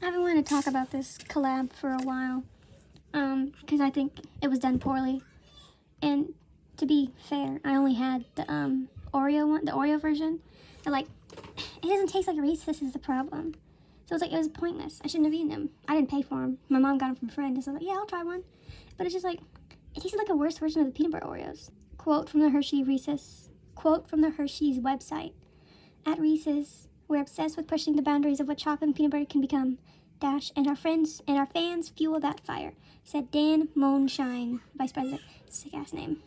I've been wanting to talk about this collab for a while, because I think it was done poorly. And to be fair, I only had the Oreo one, the Oreo version. And like, it doesn't taste like Reese's is the problem. So it's like, it was pointless. I shouldn't have eaten them. I didn't pay for them. My mom got them from a friend, and so I was like, yeah, I'll try one. But it's just like, it tasted like a worse version of the peanut butter Oreos. Quote from the Hershey's website. At Reese's, we're obsessed with pushing the boundaries of what chocolate and peanut butter can become. And our fans fuel that fire, said Dan Monshine, Vice President. Sick ass name.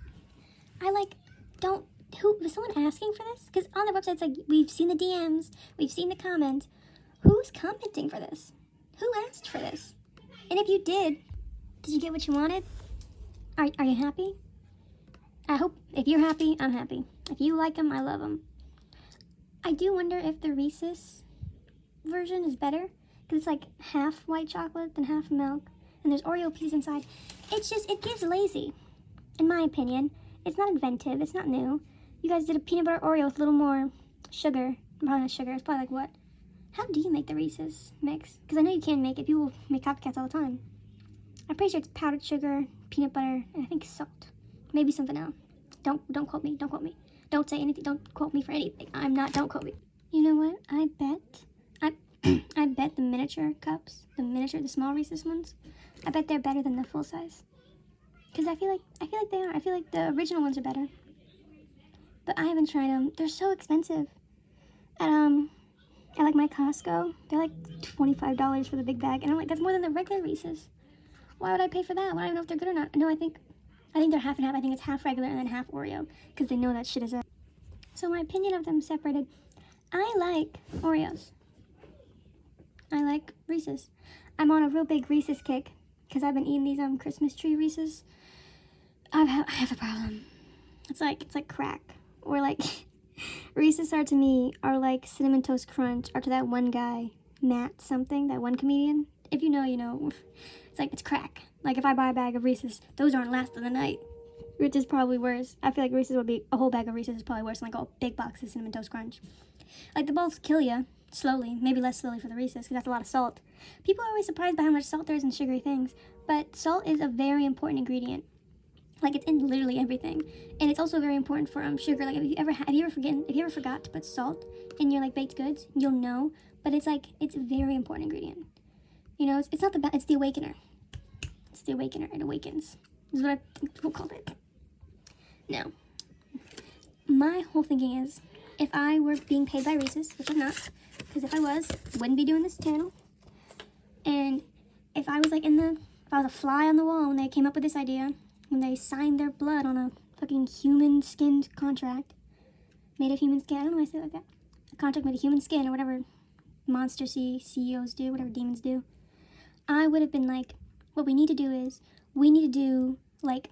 Who was someone asking for this? Because on the website it's like, we've seen the DMs, we've seen the comments. Who's commenting for this? Who asked for this? And if you did you get what you wanted? Are you happy? I hope, if you're happy, I'm happy. If you like them, I love them. I do wonder if the Reese's version is better, because it's like half white chocolate and half milk, and there's Oreo pieces inside. It gives lazy, in my opinion. It's not inventive, it's not new. You guys did a peanut butter Oreo with a little more sugar. Probably not sugar, it's probably like what? How do you make the Reese's mix? Because I know you can make it, people make copycats all the time. I'm pretty sure it's powdered sugar, peanut butter, and I think salt. Maybe something else. Don't quote me, don't quote me. Don't say anything, don't quote me for anything. Don't quote me. You know what, I bet the miniature cups, the small Reese's ones, I bet they're better than the full size. Because I feel like they are. I feel like the original ones are better. But I haven't tried them. They're so expensive. At like my Costco, they're like $25 for the big bag. And I'm like, that's more than the regular Reese's. Why would I pay for that? I don't even know if they're good or not. No, I think they're half and half. I think it's half regular and then half Oreo. Because they know that shit is up. So my opinion of them separated. I like Oreos. I like Reese's. I'm on a real big Reese's kick. Because I've been eating these Christmas tree Reese's. I have a problem. It's like crack. Or like, Reese's to me are like Cinnamon Toast Crunch, or to that one guy, Matt something, that one comedian. If you know, you know. It's crack. Like if I buy a bag of Reese's, those aren't lasting the night. Which is probably worse. I feel like Reese's would be, a whole bag of Reese's is probably worse than like a big box of Cinnamon Toast Crunch. Like the both kill you slowly, maybe less slowly for the Reese's, because that's a lot of salt. People are always surprised by how much salt there is in sugary things, but salt is a very important ingredient. Like it's in literally everything, and it's also very important for sugar. Like if you ever forgot to put salt in your like baked goods, you'll know. But it's a very important ingredient. You know, it's not it's the awakener. It's the awakener. It awakens. Is what people call it. Now, my whole thinking is, if I were being paid by Reese's, which I'm not, because if I was, I wouldn't be doing this channel. And if I was if I was a fly on the wall when they came up with this idea, when they signed their blood on a fucking human-skinned contract, made of human skin, I don't know why I say it like that, a contract made of human skin, or whatever monster CEOs do, whatever demons do, I would have been like, what we need to do is, like,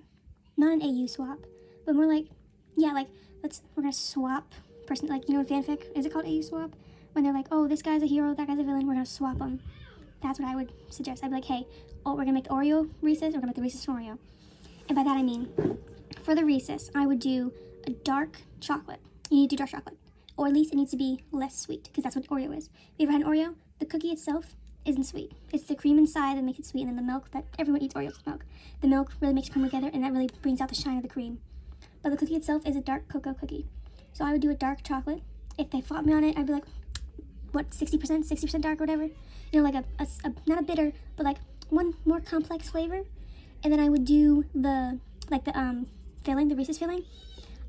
not an AU swap, but more like, yeah, like, we're gonna swap person, like, you know, fanfic, is it called AU swap? When they're like, oh, this guy's a hero, that guy's a villain, we're gonna swap them. That's what I would suggest. I'd be like, hey, we're gonna make the Oreo Reese's, we're gonna make the Reese's Oreo. And by that I mean, for the Reese's, I would do a dark chocolate. You need to do dark chocolate. Or at least it needs to be less sweet, because that's what Oreo is. Have you ever had an Oreo? The cookie itself isn't sweet. It's the cream inside that makes it sweet, and then the milk, that everyone eats Oreos with milk. The milk really makes it come together, and that really brings out the shine of the cream. But the cookie itself is a dark cocoa cookie. So I would do a dark chocolate. If they fought me on it, I'd be like, what, 60% dark or whatever? You know, like not a bitter, but like one more complex flavor. And then I would do the filling, the Reese's filling.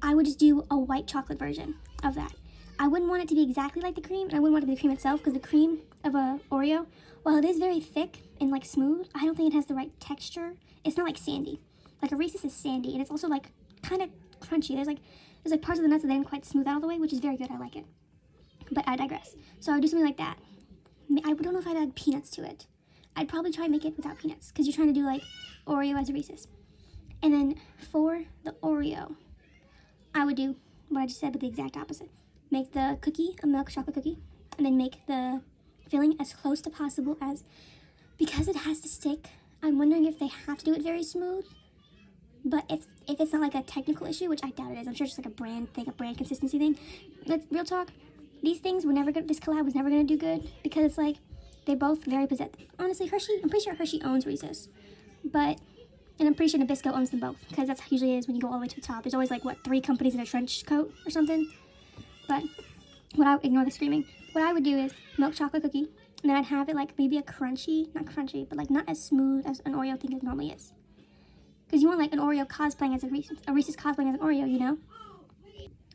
I would just do a white chocolate version of that. I wouldn't want it to be exactly like the cream, and I wouldn't want it to be the cream itself, because the cream of a Oreo, while it is very thick and like smooth, I don't think it has the right texture. It's not like sandy. Like a Reese's is sandy, and it's also like kind of crunchy. There's like parts of the nuts that they didn't quite smooth out all the way, which is very good. I like it. But I digress. So I would do something like that. I don't know if I'd add peanuts to it. I'd probably try and make it without peanuts, because you're trying to do like Oreo as a Reese's. And then for the Oreo, I would do what I just said, but the exact opposite. Make the cookie a milk chocolate cookie, and then make the filling as close to possible as, because it has to stick, I'm wondering if they have to do it very smooth. But if it's not like a technical issue, which I doubt it is, I'm sure it's just like a brand thing, a brand consistency thing. Real talk, these things were never gonna, this collab was never gonna do good, because it's like, They both very possessed. Honestly, Hershey, I'm pretty sure Hershey owns Reese's. And I'm pretty sure Nabisco owns them both, because that's usually is when you go all the way to the top. There's always like, what, 3 companies in a trench coat or something. But ignore the screaming. What I would do is milk chocolate cookie, and then I'd have it like maybe not crunchy, but like not as smooth as an Oreo thing as normally is. Because you want like an Oreo cosplaying as a Reese's cosplaying as an Oreo, you know?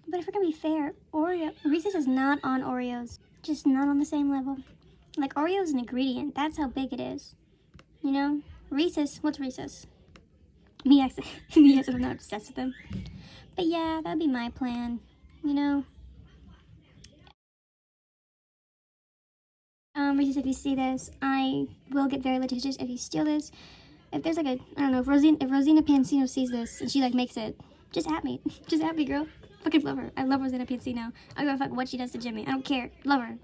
But if we're gonna be fair, Reese's is not on Oreos. Just not on the same level. Like, Oreo is an ingredient. That's how big it is. You know? Reese's, what's Reese's? Me, I'm not obsessed with them. But yeah, that'd be my plan. You know? Reese's, if you see this, I will get very litigious if you steal this. If there's like I don't know, if Rosina Pansino sees this and she like makes it, just at me. Just at me, girl. Fucking love her. I love Rosina Pansino. I don't give a fuck what she does to Jimmy. I don't care. Love her.